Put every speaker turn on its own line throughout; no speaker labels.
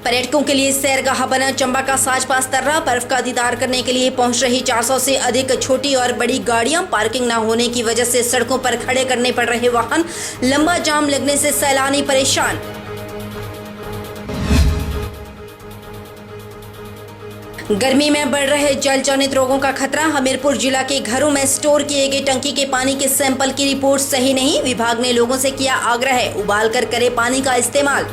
पर्यटकों के लिए सैरगाह बना चंबा का साज-पास तर्रा। बर्फ का दीदार करने के लिए पहुंच रही 400 से अधिक छोटी और बड़ी गाड़ियां। पार्किंग न होने की वजह से सड़कों पर खड़े करने पड़ रहे वाहन। लंबा जाम लगने से सैलानी परेशान। गर्मी में बढ़ रहे जल जनित रोगों का खतरा। हमीरपुर जिला के घरों में स्टोर किए गए टंकी के पानी के सैंपल की रिपोर्ट सही नहीं। विभाग ने लोगों से किया आग्रह, उबाल कर करे पानी का इस्तेमाल।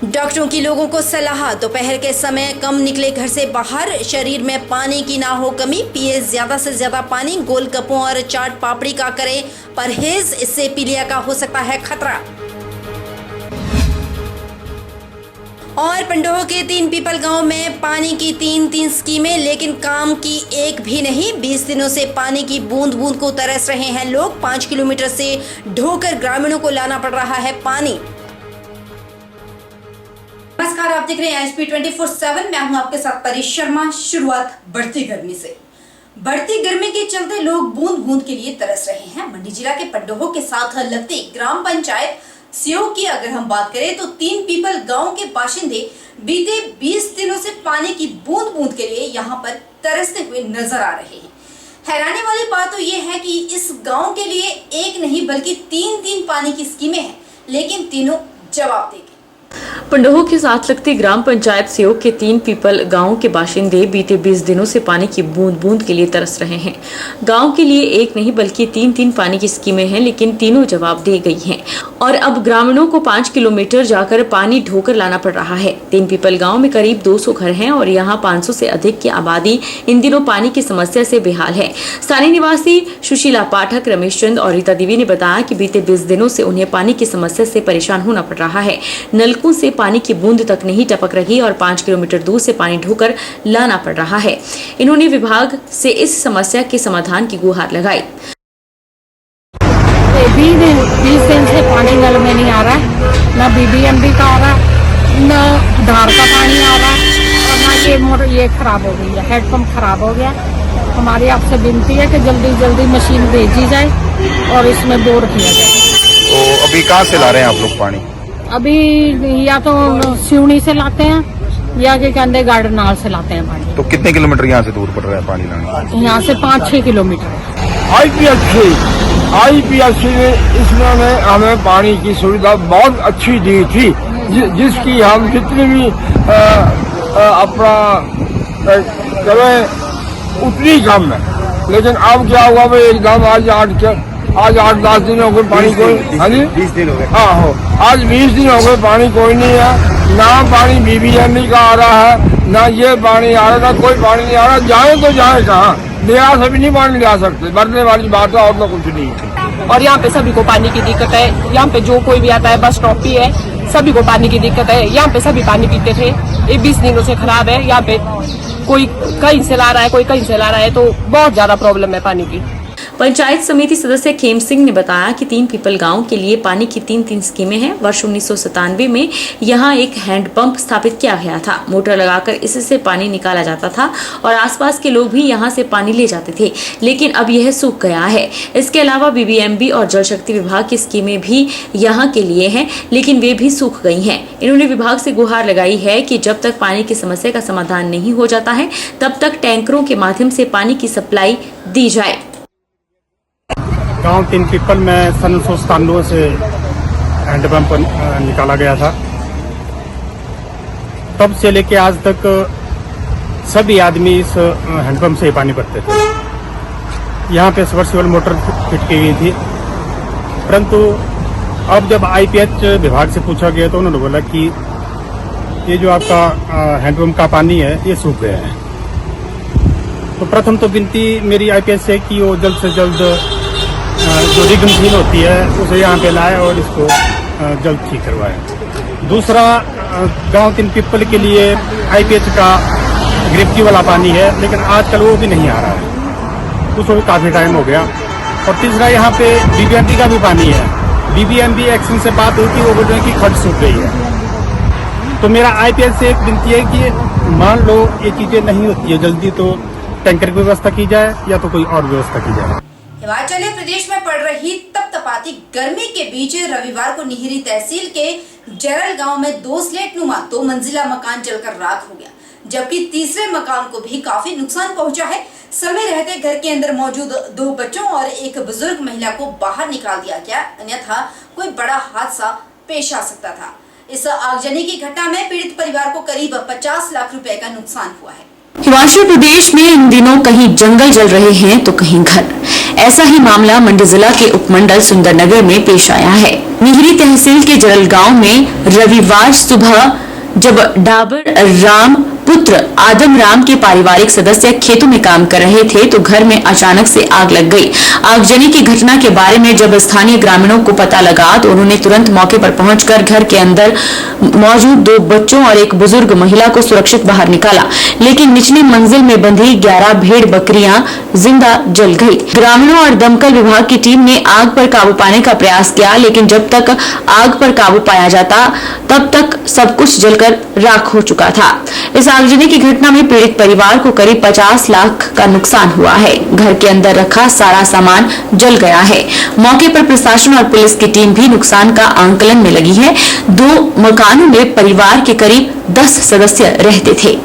डॉक्टरों की लोगों को सलाह, दोपहर के समय कम निकले घर से बाहर। शरीर में पानी की ना हो कमी, पिए ज्यादा से ज्यादा पानी। गोलगप्पों और चाट पापड़ी का करें परहेज, इससे पीलिया का हो सकता है खतरा। और पंडोह के 3 पीपल गांव में पानी की 3 स्कीमें, लेकिन काम की एक भी नहीं। 20 दिनों से पानी की बूंद बूंद को तरस रहे हैं लोग। 5 किलोमीटर से ढोकर ग्रामीणों को लाना पड़ रहा है पानी। नमस्कार, आप देख रहे हैं एसपी 24/7। मैं हूं आपके साथ परी शर्मा। शुरुआत बढ़ती गर्मी से। बढ़ती गर्मी के चलते लोग बूंद बूंद के लिए तरस रहे हैं। मंडी जिला के पंडोह के साथ लगती ग्राम पंचायत सियोग की अगर हम बात करें तो 3 पीपल गांव के बाशिंदे बीते 20 दिनों से पानी की बूंद बूंद के लिए यहां पर तरसते हुए नजर आ रहे हैं। हैरानी वाली बात तो ये है कि इस गांव के लिए एक नहीं बल्कि 3 पानी की स्कीमें हैं, लेकिन तीनों जवाब देगी।
पंडोह के साथ लगती ग्राम पंचायत सियोग के 3 पीपल गांव के बाशिंदे बीते 20 दिनों से पानी की बूंद बूंद के लिए तरस रहे हैं। गांव के लिए एक नहीं बल्कि 3 पानी की स्कीमें हैं, लेकिन तीनों जवाब दे गई हैं और अब ग्रामीणों को 5 किलोमीटर जाकर पानी ढोकर लाना पड़ रहा है। 3 पीपल गांव में करीब 200 घर हैं और यहां 500 से अधिक की आबादी इन दिनों पानी की समस्या से बेहाल है। स्थानीय निवासी सुशीला पाठक, रमेश चंद और रीता देवी ने बताया कि बीते 20 दिनों से उन्हें पानी की समस्या से परेशान होना पड़ रहा है। नलकों से पानी की बूंद तक नहीं टपक रही और 5 किलोमीटर दूर से पानी ढोकर लाना पड़ रहा है। इन्होंने विभाग से इस समस्या के समाधान की गुहार लगाई।
20 दिन से पानी नल में नहीं आ रहा है, ना बीबीएमबी का आ रहा है, ना धार का पानी आ रहा है और ना ये मोटर ये खराब हो गई है, हेडपम्प खराब हो गया। हमारी आपसे विनती है कि जल्दी जल्दी मशीन भेजी जाए और इसमें बोर किया जाए।
तो अभी कहाँ से ला रहे हैं आप लोग पानी?
अभी या तो सिवनी से लाते हैं या के कहते गार्डन नाल से लाते हैं पानी।
तो कितने किलोमीटर यहाँ से दूर पड़ रहा है पानी लाने?
यहाँ से 5-6 किलोमीटर।
आईपीएससी ने इसने हमें पानी की सुविधा बहुत अच्छी दी थी, जिसकी हम जितनी भी अपना करें उतनी कम है। लेकिन अब क्या हुआ भाई, एकदम आज 8-10 दिन हो गए पानी कोई। हाँ जी,
20 दिन हो गए।
हाँ हो, आज 20 दिन हो गए पानी कोई नहीं है। ना पानी बीबीएमबी का आ रहा है, ना ये पानी आ रहा, ना कोई पानी नहीं आ रहा। जाए तो जाए कहाँ? लिया से भी नहीं पानी ला सकते, मरने वाली बात है और तो कुछ नहीं।
और यहाँ पे सभी को पानी की दिक्कत है। यहाँ पे जो कोई भी आता है, बस स्टॉप भी है, सभी को पानी की दिक्कत है। यहाँ पे सभी पानी पीते थे, ये 20 दिनों से खराब है। यहाँ पे कोई कहीं से ला रहा है, कोई कहीं से ला रहा है, तो बहुत ज्यादा प्रॉब्लम है पानी की।
पंचायत समिति सदस्य खेम सिंह ने बताया कि 3 पीपल गांव के लिए पानी की 3 स्कीमें हैं। वर्ष 1997 में यहां एक हैंडपंप स्थापित किया गया था। मोटर लगाकर इससे पानी निकाला जाता था और आसपास के लोग भी यहां से पानी ले जाते थे, लेकिन अब यह सूख गया है। इसके अलावा बीबीएमबी और जल शक्ति विभाग की स्कीमें भी यहाँ के लिए हैं, लेकिन वे भी सूख गई हैं। इन्होंने विभाग से गुहार लगाई है कि जब तक पानी की समस्या का समाधान नहीं हो जाता है, तब तक टैंकरों के माध्यम से पानी की सप्लाई दी जाए।
गांव 3 पीपल में सन 1997 से हैंडपंप निकाला गया था। तब से लेके आज तक सभी आदमी इस हैंडपंप से ही पानी भरते थे। यहाँ पे सबमर्सिबल मोटर फिट की गई थी, परंतु अब जब आईपीएच विभाग से पूछा गया तो उन्होंने बोला कि ये जो आपका हैंडपंप का पानी है ये सूख गया है। तो प्रथम तो विनती मेरी आईपीएच से कि वो जल्द से जल्द जो रिग मशीन होती है उसे यहाँ पे लाए और इसको जल्द ठीक करवाए। दूसरा, गांव 3 पीपल के लिए आईपीएच का ग्रेविटी वाला पानी है, लेकिन आजकल वो भी नहीं आ रहा है, उसको भी काफ़ी टाइम हो गया। और तीसरा, यहाँ पे बीबीएमबी का भी पानी है। बीबीएमबी एक्शन से बात हुई थी, वो बोल रहे हैं कि खर्च सूख गई है। तो मेरा आईपीएच से एक विनती है कि मान लो ये चीज़ें नहीं होती है जल्दी, तो टैंकर की व्यवस्था की जाए या तो कोई और व्यवस्था की जाए।
हिमाचल प्रदेश में पड़ रही तपतपाती बढ़ती गर्मी के बीच रविवार को निहरी तहसील के जरल गांव में 2 स्लेट नुमा 2 मंजिला मकान जलकर राख हो गया, जबकि तीसरे मकान को भी काफी नुकसान पहुंचा है। समय रहते घर के अंदर मौजूद 2 बच्चों और एक बुजुर्ग महिला को बाहर निकाल दिया गया, अन्यथा कोई बड़ा हादसा पेश आ सकता था। इस आगजनी की घटना में पीड़ित परिवार को करीब 50 लाख रुपए का नुकसान हुआ है।
हिमाचल प्रदेश में इन दिनों कहीं जंगल जल रहे हैं तो कहीं घर। ऐसा ही मामला मंडी जिला के उपमंडल सुंदरनगर में पेश आया है। निहरी तहसील के जरल गांव में रविवार सुबह जब डाबर राम पुत्र आदम राम के पारिवारिक सदस्य खेतों में काम कर रहे थे तो घर में अचानक से आग लग गई। आगजनी की घटना के बारे में जब स्थानीय ग्रामीणों को पता लगा तो उन्होंने तुरंत मौके पर पहुंचकर घर के अंदर मौजूद 2 बच्चों और एक बुजुर्ग महिला को सुरक्षित बाहर निकाला, लेकिन निचली मंजिल में बंधी 11 भेड़ बकरियां जिंदा जल गई। ग्रामीणों और दमकल विभाग की टीम ने आग पर काबू पाने का प्रयास किया, लेकिन जब तक आग पर काबू पाया जाता तब तक सब कुछ जलकर राख हो चुका था। इस आगजनी की घटना में पीड़ित परिवार को करीब 50 लाख का नुकसान हुआ है। घर के अंदर रखा सारा सामान जल गया है। मौके पर प्रशासन और पुलिस की टीम भी नुकसान का आंकलन में लगी है। 2 मकानों में परिवार के करीब 10 सदस्य रहते थे।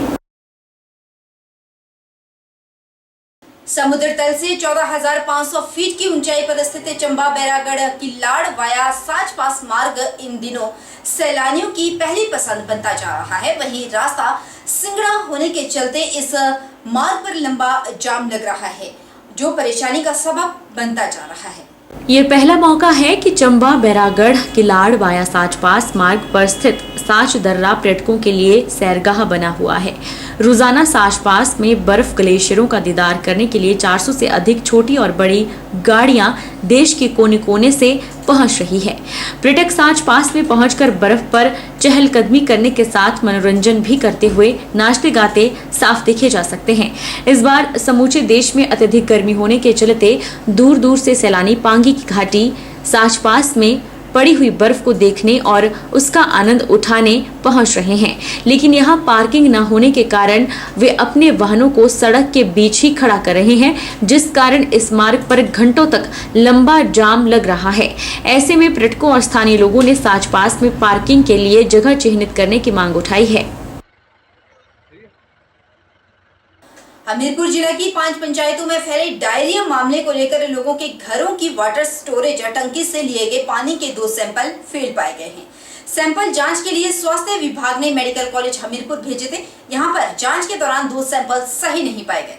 समुद्र तल से 14,500 फीट की ऊंचाई पर स्थित चंबा बैरागढ़ किलाड़ वाया साच पास मार्ग इन दिनों सैलानियों की पहली पसंद बनता जा रहा है। वहीं रास्ता सिंगड़ा होने के चलते इस मार्ग पर लंबा जाम लग रहा है, जो परेशानी का सबब बनता जा रहा है।
ये पहला मौका है कि चंबा बैरागढ़ किलाड़ वाया साच पास मार्ग पर स्थित साच दर्रा पर्यटकों के लिए सैरगाह बना हुआ है। रोजाना साच पास में बर्फ ग्लेशियरों का दीदार करने के लिए 400 से अधिक छोटी और बड़ी गाड़ियां देश के कोने कोने से पहुंच रही है। पर्यटक साच पास में पहुंचकर बर्फ पर चहलकदमी करने के साथ मनोरंजन भी करते हुए नाचते गाते साफ देखे जा सकते हैं। इस बार समूचे देश में अत्यधिक गर्मी होने के चलते दूर दूर से सैलानी पांगी की घाटी साच पास में पड़ी हुई बर्फ को देखने और उसका आनंद उठाने पहुंच रहे हैं, लेकिन यहां पार्किंग न होने के कारण वे अपने वाहनों को सड़क के बीच ही खड़ा कर रहे हैं, जिस कारण इस मार्ग पर घंटों तक लंबा जाम लग रहा है। ऐसे में पर्यटकों और स्थानीय लोगों ने साच पास में पार्किंग के लिए जगह चिन्हित करने की मांग उठाई है।
हमीरपुर जिला की 5 पंचायतों में फैले डायरिया मामले को लेकर लोगों के घरों की वाटर स्टोरेज टंकी से लिए गए पानी के 2 सैंपल फेल पाए गए हैं। सैंपल जांच के लिए स्वास्थ्य विभाग ने मेडिकल कॉलेज हमीरपुर भेजे थे। यहां पर जांच के दौरान 2 सैंपल सही नहीं पाए गए।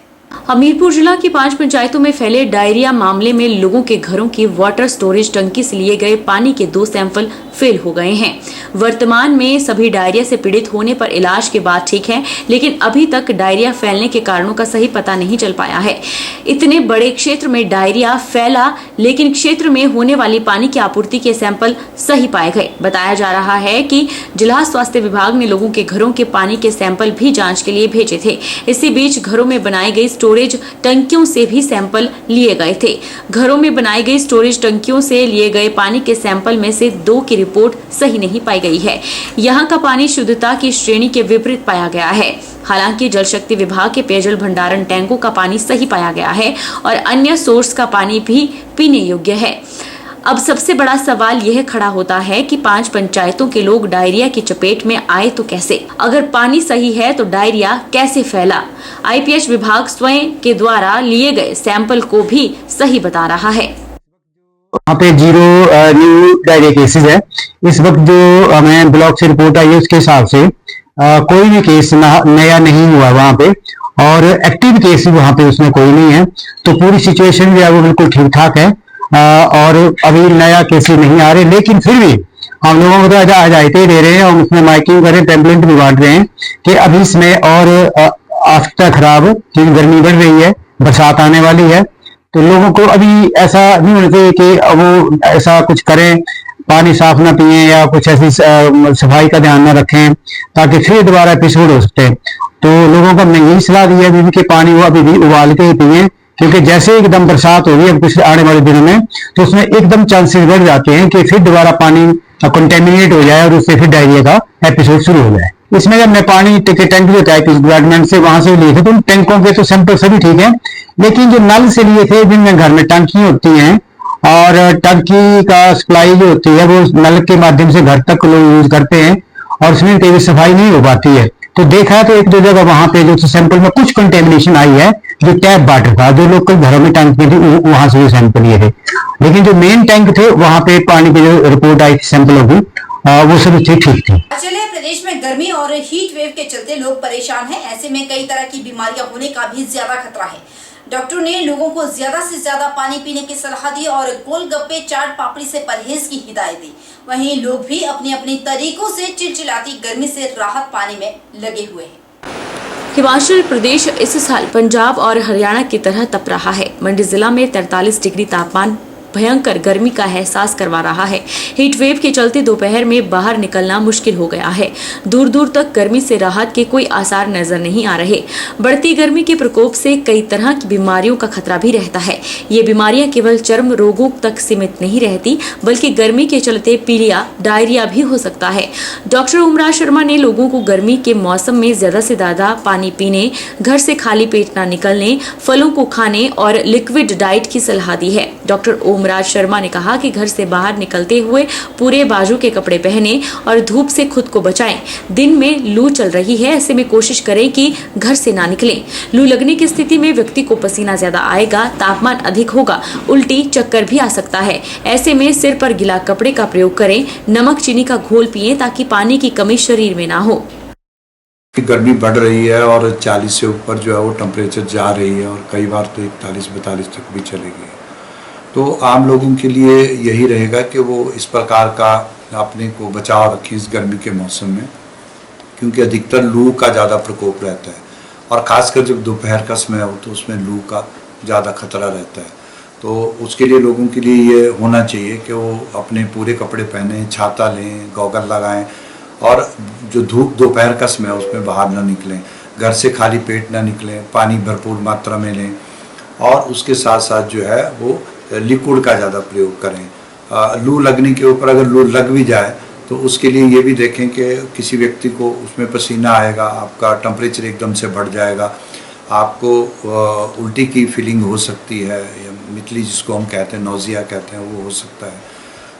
हमीरपुर जिला की 5 पंचायतों में फैले डायरिया मामले में लोगों के घरों की वाटर स्टोरेज टंकी से लिए गए पानी के 2 सैंपल फेल हो गए हैं। वर्तमान में सभी डायरिया से पीड़ित होने पर इलाज के बाद ठीक हैं, लेकिन अभी तक डायरिया फैलने के कारणों का सही पता नहीं चल पाया है। इतने बड़े क्षेत्र में डायरिया फैला, लेकिन क्षेत्र में होने वाली पानी की आपूर्ति के सैंपल सही पाए गए। बताया जा रहा है कि जिला स्वास्थ्य विभाग ने लोगों के घरों के पानी के सैंपल भी जांच के लिए भेजे थे। इसी बीच घरों में बनाई गई स्टोरेज टंकियों से भी सैंपल लिए गए थे। घरों में बनाई गई स्टोरेज टंकियों से लिए गए पानी के सैंपल में से 2 की रिपोर्ट सही नहीं पाई गई है। यहाँ का पानी शुद्धता की श्रेणी के विपरीत पाया गया है। हालांकि जल शक्ति विभाग के पेयजल भंडारण टैंकों का पानी सही पाया गया है और अन्य सोर्स का पानी भी पीने योग्य है। अब सबसे बड़ा सवाल यह खड़ा होता है कि 5 पंचायतों के लोग डायरिया की चपेट में आए तो कैसे? अगर पानी सही है तो डायरिया कैसे फैला? आईपीएच विभाग स्वयं के द्वारा लिए गए सैंपल को भी सही बता रहा है।
वहाँ पे 0 न्यू डायरिया केसेस है। इस वक्त जो हमें ब्लॉक से रिपोर्ट आई है उसके हिसाब से कोई भी केस नया नहीं हुआ वहाँ पे, और एक्टिव केस वहाँ पे उसमें कोई नहीं है। तो पूरी सिचुएशन जो है वो बिल्कुल ठीक ठाक है और अभी नया केसेस नहीं आ रहे, लेकिन फिर भी हम लोगों को तो हदायतें दे रहे हैं और उसमें माइकिंग कर रहे हैं, टेम्पलेट भी बांट रहे हैं कि अभी इसमें और आफ्टर खराब, क्योंकि गर्मी बढ़ रही है, बरसात आने वाली है, तो लोगों को अभी ऐसा नहीं होना चाहिए कि वो ऐसा कुछ करें, पानी साफ ना पिए या कुछ ऐसी सफाई का ध्यान ना रखें ताकि फिर दोबारा एपिसोड हो सकते हैं। तो लोगों को हमने यही सलाह दी है कि पानी वो अभी भी उबाल के ही पिए, क्योंकि जैसे एकदम बरसात होगी अब कुछ आने वाले दिनों में तो उसमें एकदम चांसेस बढ़ जाते हैं कि फिर दोबारा पानी कंटेमिनेट हो जाए और उससे फिर डायरिया का एपिसोड शुरू हो जाए। इसमें जब मैं पानी के टैंक जो होता है डिपार्टमेंट से वहां से लिए थे तो उन टैंकों के तो सैंपल सभी ठीक है, लेकिन जो नल से लिए थे जिनमें घर में टंकी होती हैं और टंकी का सप्लाई जो होती है वो नल के माध्यम से घर तक लोग यूज करते हैं और उसमें कभी सफाई नहीं हो पाती है। तो देखा है तो एक दो जगह वहां पे जो सैंपल में कुछ कंटेमिनेशन आई है, जो टैप वाटर था, जो लोकल घरों में टैंक में थी, वहां से सैंपल लिए थे। लेकिन जो मेन टैंक थे वहां पे पानी की जो रिपोर्ट आई थी सैंपलों की, वो सब ठीक थी।
चलिए, प्रदेश में गर्मी और हीट वेव के चलते लोग परेशान हैं। ऐसे में कई तरह की बीमारियां होने का भी ज्यादा खतरा है। डॉक्टर ने लोगों को ज्यादा से ज्यादा पानी पीने की सलाह दी और गोलगप्पे चाट पापड़ी से परहेज की हिदायत दी। वहीं लोग भी अपने अपने तरीकों से चिलचिलाती गर्मी से राहत पाने में लगे हुए हैं।
हिमाचल प्रदेश इस साल पंजाब और हरियाणा की तरह तप रहा है। मंडी जिला में 43 डिग्री तापमान भयंकर गर्मी का एहसास करवा रहा है। हीट वेव के चलते दोपहर में बाहर निकलना मुश्किल हो गया है। दूर दूर तक गर्मी से राहत के कोई आसार नजर नहीं आ रहे। बढ़ती गर्मी के प्रकोप से कई तरह की बीमारियों का खतरा भी रहता है। ये बीमारियां केवल चर्म रोगों तक सीमित नहीं रहती, बल्कि गर्मी के चलते पीलिया, डायरिया भी हो सकता है। डॉक्टर ओमराज शर्मा ने लोगों को गर्मी के मौसम में ज्यादा से ज्यादा पानी पीने, घर से खाली पेट न निकलने, फलों को खाने और लिक्विड डाइट की सलाह दी है। डॉक्टर ओमराज शर्मा ने कहा कि घर से बाहर निकलते हुए पूरे बाजू के कपड़े पहने और धूप से खुद को बचाएं। दिन में लू चल रही है, ऐसे में कोशिश करें कि घर से ना निकलें। लू लगने की स्थिति में व्यक्ति को पसीना ज्यादा आएगा, तापमान अधिक होगा, उल्टी, चक्कर भी आ सकता है। ऐसे में सिर पर गीला कपड़े का प्रयोग करें, नमक चीनी का घोल पिएं ताकि पानी की कमी शरीर में ना हो।
गर्मी बढ़ रही है और 40 से ऊपर जो है वो टेम्परेचर जा रही है और कई बार तो 41-42 तक भी चलेगी। तो आम लोगों के लिए यही रहेगा कि वो इस प्रकार का अपने को बचाव रखें इस गर्मी के मौसम में, क्योंकि अधिकतर लू का ज़्यादा प्रकोप रहता है और ख़ासकर जब दोपहर का समय हो तो उसमें लू का ज़्यादा खतरा रहता है। तो उसके लिए लोगों के लिए ये होना चाहिए कि वो अपने पूरे कपड़े पहनें, छाता लें, गॉगल लगाएं और जो धूप दोपहर का समय है उसमें बाहर ना निकलें, घर से खाली पेट ना निकलें, पानी भरपूर मात्रा में लें और उसके साथ साथ जो है वो लिक्विड का ज़्यादा प्रयोग करें। लू लगने के ऊपर अगर लू लग भी जाए तो उसके लिए ये भी देखें कि किसी व्यक्ति को उसमें पसीना आएगा, आपका टेम्परेचर एकदम से बढ़ जाएगा, आपको उल्टी की फीलिंग हो सकती है, या मितली जिसको हम कहते हैं, नौजिया कहते हैं, वो हो सकता है,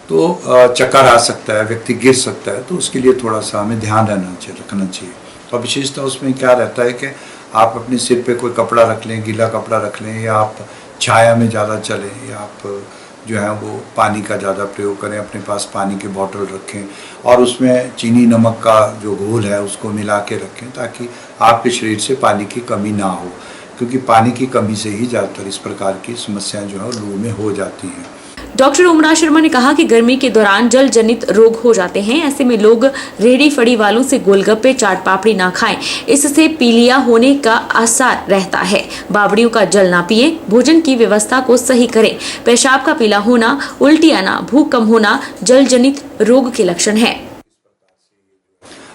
तो चक्कर आ सकता है, व्यक्ति गिर सकता है। तो उसके लिए थोड़ा सा हमें ध्यान रखना चाहिए। और विशेषता उसमें क्या रहता है कि आप अपने सिर पे कोई कपड़ा रख लें, गीला कपड़ा रख लें, या आप छाया में ज़्यादा चलें, या आप जो है वो पानी का ज़्यादा प्रयोग करें, अपने पास पानी की बोतल रखें और उसमें चीनी नमक का जो घोल है उसको मिला के रखें ताकि आपके शरीर से पानी की कमी ना हो, क्योंकि पानी की कमी से ही ज़्यादातर इस प्रकार की समस्याएं जो है लू में हो जाती हैं।
डॉक्टर ओमराज शर्मा ने कहा कि गर्मी के दौरान जल जनित रोग हो जाते हैं। ऐसे में लोग रेहड़ी फड़ी वालों से गोलगप्पे चाट पापड़ी ना खाएं, इससे पीलिया होने का आसार रहता है। बावड़ियों का जल ना पिए, भोजन की व्यवस्था को सही करें। पेशाब का पीला होना, उल्टी आना, भूख कम होना जल जनित रोग के लक्षण है।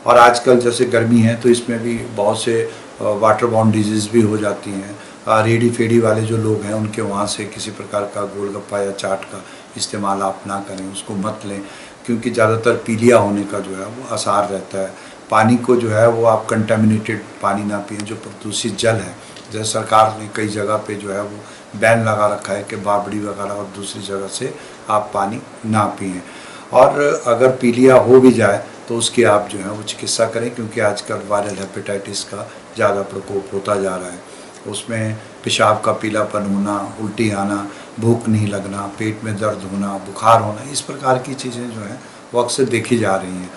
और आजकल जैसे गर्मी है तो इसमें भी बहुत से वाटर बॉर्न डिजीज भी हो जाती हैं। रेडी फेडी वाले जो लोग हैं उनके वहाँ से किसी प्रकार का गोलगप्पा या चाट का इस्तेमाल आप ना करें, उसको मत लें, क्योंकि ज़्यादातर पीलिया होने का जो है वो आसार रहता है। पानी को जो है वो आप कंटेमिनेटेड पानी ना पिएं, जो प्रदूषित जल है। जैसे सरकार ने कई जगह पे जो है वो बैन लगा रखा है कि बावड़ी वगैरह और दूसरी जगह से आप पानी ना पिएं। और अगर पीलिया हो भी जाए तो उसकी आप जो है वो चिकित्सा करें, क्योंकि आजकल वायरल हेपेटाइटिस का ज़्यादा प्रकोप होता जा रहा है। उसमें पेशाब का पीलापन होना, उल्टी आना, भूख नहीं लगना, पेट में दर्द होना, बुखार होना, इस प्रकार की चीज़ें जो हैं वो अक्सर देखी जा रही हैं।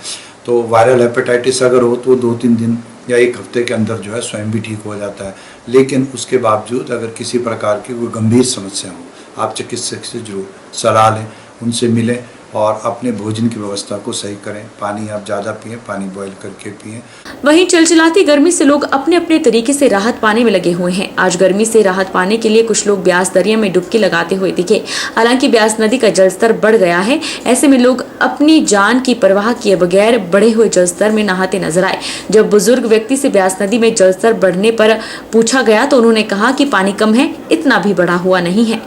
तो वायरल हेपेटाइटिस अगर हो तो 2-3 दिन या 1 हफ्ते के अंदर जो है स्वयं भी ठीक हो जाता है। लेकिन उसके बावजूद अगर किसी प्रकार की कोई गंभीर समस्या हो, आप चिकित्सक से जरूर सलाह लें, उनसे मिलें और अपने भोजन की व्यवस्था को सही करें। पानी आप ज़्यादा पिएं, पानी बॉईल करके पिएं।
वहीं चिलचिलाती गर्मी से लोग अपने अपने तरीके से राहत पाने में लगे हुए हैं। आज गर्मी से राहत पाने के लिए कुछ लोग ब्यास दरिया में डुबकी लगाते हुए दिखे। हालांकि ब्यास नदी का जलस्तर बढ़ गया है, ऐसे में लोग अपनी जान की परवाह किए बगैर बढ़े हुए जलस्तर में नहाते नजर आए। जब बुजुर्ग व्यक्ति से ब्यास नदी में जलस्तर बढ़ने पर पूछा गया तो उन्होंने कहा कि पानी कम है, इतना भी बढ़ा हुआ नहीं है।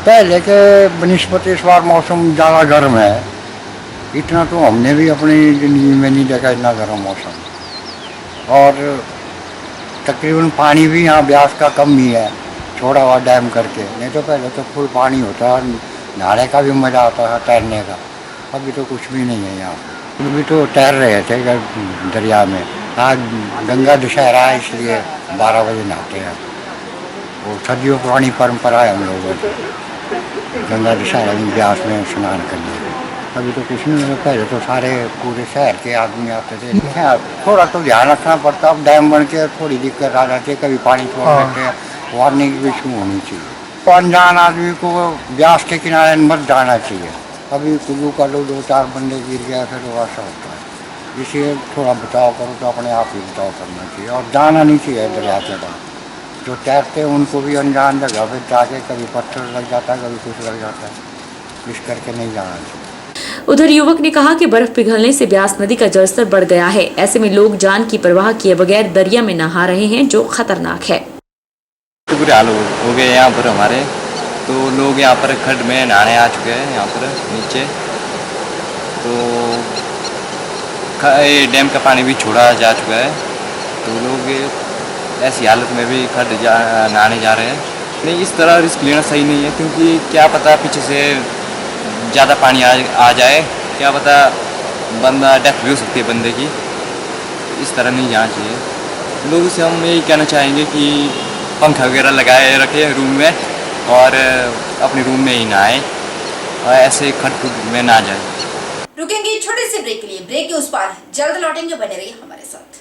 पहले के बनिस्बत इस बार मौसम ज़्यादा गर्म है, इतना तो हमने भी अपनी ज़िंदगी में नहीं देखा इतना गर्म मौसम। और तकरीबन पानी भी यहाँ ब्यास का कम ही है, छोड़ा हुआ डैम करके, नहीं तो पहले तो फुल पानी होता है, नहाने का भी मज़ा आता है, तैरने का। अभी तो कुछ भी नहीं है यहाँ। अभी तो तैर रहे थे दरिया में। आज गंगा दशहरा है इसलिए 12 बजे नहाते हैं। वो सदियों पुरानी परंपरा है हम लोगों की, गंगा दशहरा में ब्यास में स्नान करने की। अभी तो कुछ नहीं है, पहले तो सारे पूरे शहर के आदमी आते थे। थोड़ा तो ध्यान रखना पड़ता, अब डैम बन के थोड़ी दिक्कत आ जाती है, कभी पानी छोड़ देते हैं, वार्निंग भी शुरू होनी चाहिए। तो अनजान आदमी को ब्यास के किनारे मत जाना चाहिए। अभी कुल्लू का लो 2-4 बंदे गिर गया, फिर वो ऐसा होता है। इसलिए थोड़ा बचाव करो तो अपने आप ही बचाव करना चाहिए और जाना नहीं चाहिए दरिया के पास। जो तैरते हैं उनको भी अनजान जगह पर जाके कभी पत्थर लग जाता है, कभी कुछ लग जाता है, इस करके नहीं जाना चाहिए।
उधर युवक ने कहा कि बर्फ पिघलने से ब्यास नदी का जलस्तर बढ़ गया है। ऐसे में लोग जान की परवाह किए बगैर दरिया में नहा रहे हैं, जो खतरनाक है।
तो बुरे हाल हो गए यहाँ पर हमारे, तो लोग यहाँ पर खड्ड में नहाने आ चुके हैं। यहाँ पर नीचे तो डैम का पानी भी छोड़ा जा चुका है, तो लोग ऐसी हालत में भी खड्ड नहाने जा रहे हैं। नहीं, इस तरह रिस्क लेना सही नहीं है, क्योंकि क्या पता पीछे से ज़्यादा पानी आ जाए, क्या पता बंदा डेथ भी हो सकती है बंदे की। इस तरह नहीं जाना चाहिए। लोगों से हम यही कहना चाहेंगे कि पंखा वगैरह लगाए रखें रूम में और अपने रूम में ही नहाएं और ऐसे खट में ना जाए।
रुकेंगे छोटे से ब्रेक के लिए। ब्रेक के उस पार जल्द लौटेंगे, बने रहिए हमारे साथ।